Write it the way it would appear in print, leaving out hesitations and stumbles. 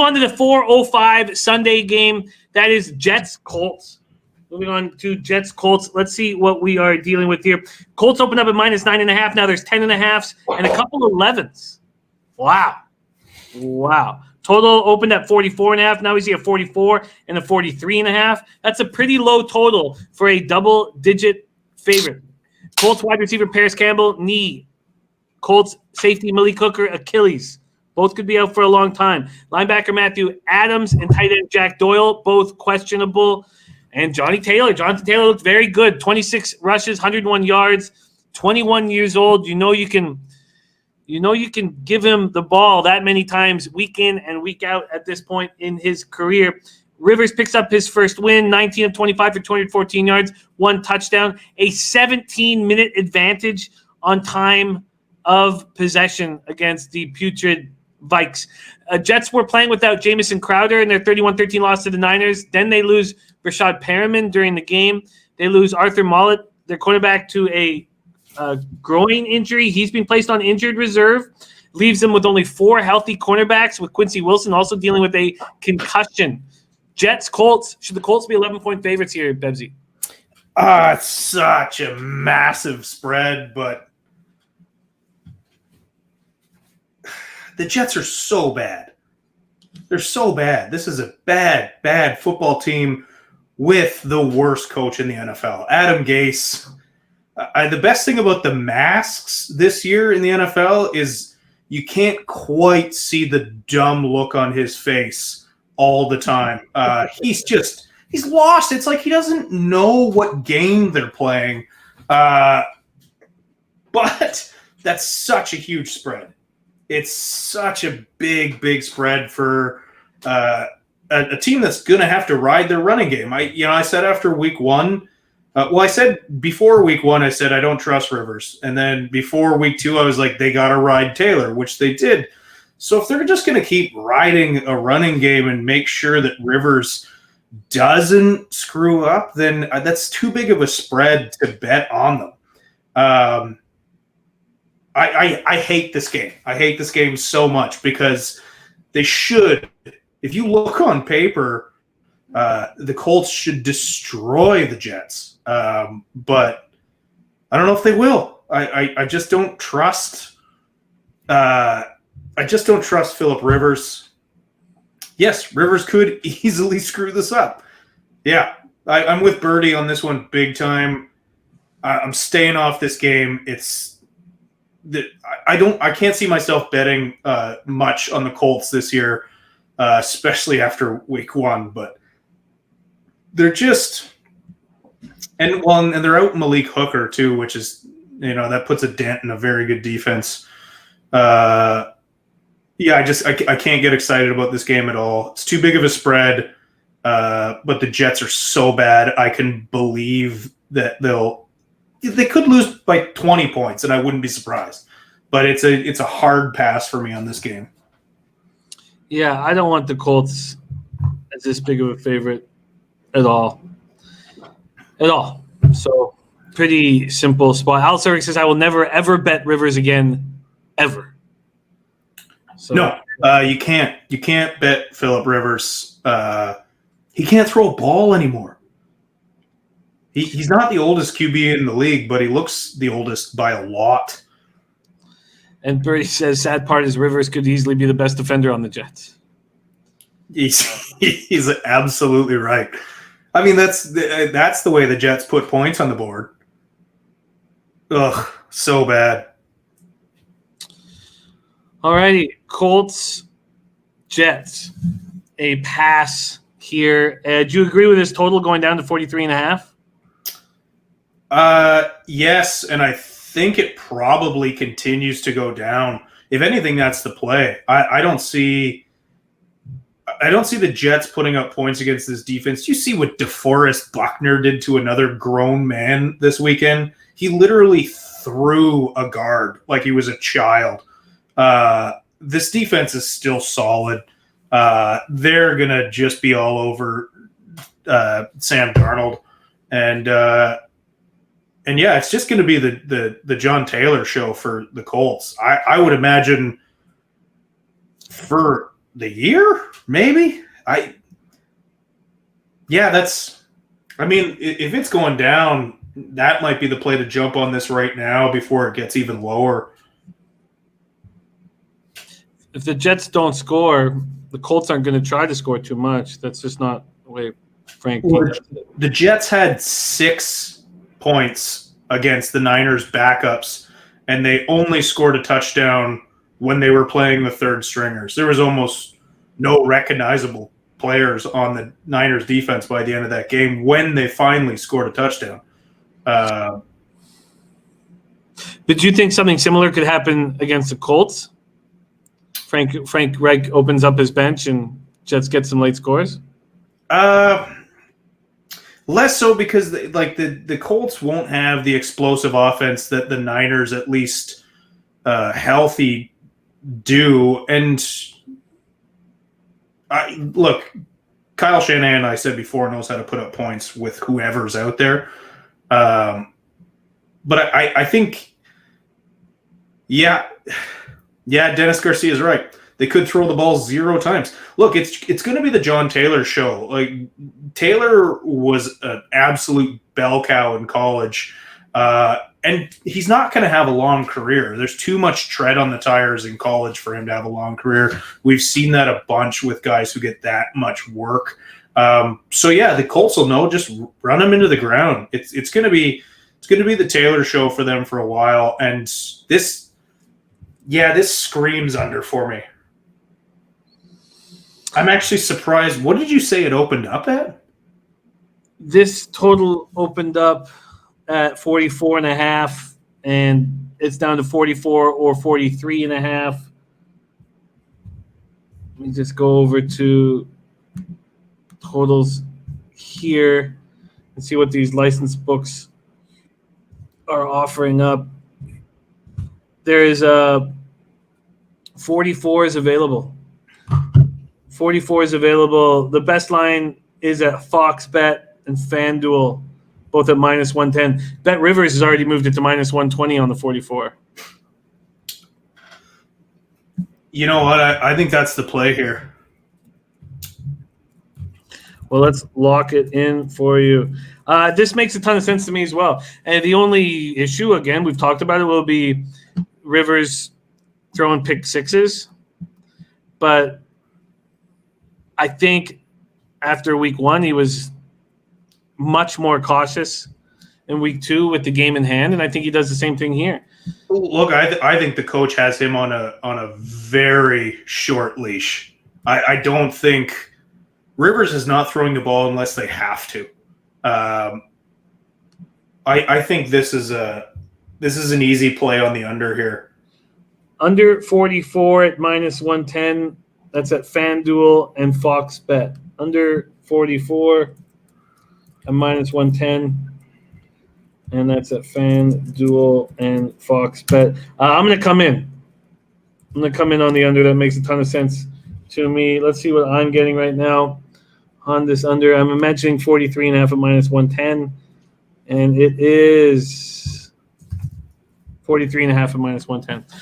on to the 4:05 Sunday game. That is Jets-Colts. Moving on to Jets-Colts. Let's see what we are dealing with here. Colts opened up at -9.5. Now there's 10.5s and a couple of 11s. Wow. Total opened at 44.5. Now we see a 44 and a 43.5. That's a pretty low total for a double-digit favorite. Colts wide receiver Paris Campbell, knee. Colts safety Malik Hooker, Achilles. Both could be out for a long time. Linebacker Matthew Adams and tight end Jack Doyle, both questionable. And Jonathan Taylor looked very good. 26 rushes, 101 yards, 21 years old. You know you can give him the ball that many times week in and week out at this point in his career. Rivers picks up his first win, 19 of 25 for 214 yards, 1 touchdown, a 17-minute advantage on time of possession against the putrid Vikes. Jets were playing without Jamison Crowder in their 31-13 loss to the Niners. Then they lose Rashad Perriman during the game. They lose Arthur Mollett, their cornerback, to a groin injury. He's been placed on injured reserve. Leaves them with only 4 healthy cornerbacks, with Quincy Wilson also dealing with a concussion. Jets, Colts. Should the Colts be 11-point favorites here, Bebsy? It's such a massive spread, but the Jets are so bad. They're so bad. This is a bad, bad football team with the worst coach in the NFL, Adam Gase. The best thing about the masks this year in the NFL is you can't quite see the dumb look on his face all the time. He's lost. It's like he doesn't know what game they're playing. But that's such a huge spread. It's such a big, big spread for a team that's going to have to ride their running game. I said after week one, I said before week one, I said I don't trust Rivers. And then before week 2, I was like, they got to ride Taylor, which they did. So if they're just going to keep riding a running game and make sure that Rivers doesn't screw up, then that's too big of a spread to bet on them. I hate this game. I hate this game so much because they should, if you look on paper, the Colts should destroy the Jets. But I don't know if they will. I just don't trust. I just don't trust Phillip Rivers. Yes, Rivers could easily screw this up. Yeah, I'm with Birdie on this one big time. I'm staying off this game. I can't see myself betting much on the Colts this year, especially after week 1. But they're just and they're out Malik Hooker too, which is that puts a dent in a very good defense. I can't get excited about this game at all. It's too big of a spread. But the Jets are so bad. I can believe that they could lose by 20 points, and I wouldn't be surprised. But it's a hard pass for me on this game. Yeah, I don't want the Colts as this big of a favorite at all. So pretty simple spot. Al Sarek says, I will never, ever bet Rivers again, ever. So, no, you can't. You can't bet Phillip Rivers. He can't throw a ball anymore. He's not the oldest QB in the league, but he looks the oldest by a lot. And Birdie says, sad part is Rivers could easily be the best defender on the Jets. He's absolutely right. I mean, that's the way the Jets put points on the board. Ugh, so bad. All righty, Colts, Jets, a pass here. Do you agree with this total going down to 43.5? Yes, and I think it probably continues to go down. If anything, that's the play. I don't see the Jets putting up points against this defense. You see what DeForest Buckner did to another grown man this weekend? He literally threw a guard like he was a child. This defense is still solid. They're going to just be all over Sam Darnold. And yeah, it's just going to be the John Taylor show for the Colts. I would imagine for the year, maybe. If it's going down, that might be the play to jump on this right now before it gets even lower. If the Jets don't score, the Colts aren't going to try to score too much. That's just not the way Frank T does it. The Jets had 6 points against the Niners backups, and they only scored a touchdown when they were playing the third stringers. There was almost no recognizable players on the Niners defense by the end of that game when they finally scored a touchdown. But do you think something similar could happen against the Colts? Frank Reich opens up his bench and Jets get some late scores? Less so because the Colts won't have the explosive offense that the Niners, at least healthy, do. And look, Kyle Shanahan, I said before, knows how to put up points with whoever's out there. But I think, Dennis Garcia is right. They could throw the ball 0 times. Look, it's going to be the John Taylor show. Like, Taylor was an absolute bell cow in college, and he's not going to have a long career. There's too much tread on the tires in college for him to have a long career. We've seen that a bunch with guys who get that much work. The Colts will know, just run them into the ground. It's going to be the Taylor show for them for a while, and this screams under for me. I'm actually surprised. What did you say it opened up at? This total opened up at 44.5, and it's down to 44 or 43.5. Let me just go over to totals here and see what these license books are offering up. There is a 44 is available. 44 is available. The best line is at Fox Bet and FanDuel, both at minus 110. Bet Rivers has already moved it to minus 120 on the 44. You know what? I think that's the play here. Well, let's lock it in for you. This makes a ton of sense to me as well. And the only issue, again, we've talked about it, will be Rivers throwing pick sixes. But I think after week 1, he was much more cautious in week 2 with the game in hand, and I think he does the same thing here. Look, I think the coach has him on a very short leash. I don't think Rivers is not throwing the ball unless they have to. I think this is an easy play on the under here. Under 44 at minus 110. That's at FanDuel and Fox Bet. Under 44 at minus 110. And that's at FanDuel and Fox Bet. I'm going to come in. I'm going to come in on the under. That makes a ton of sense to me. Let's see what I'm getting right now on this under. I'm imagining 43.5 at minus 110. And it is 43.5 at minus 110.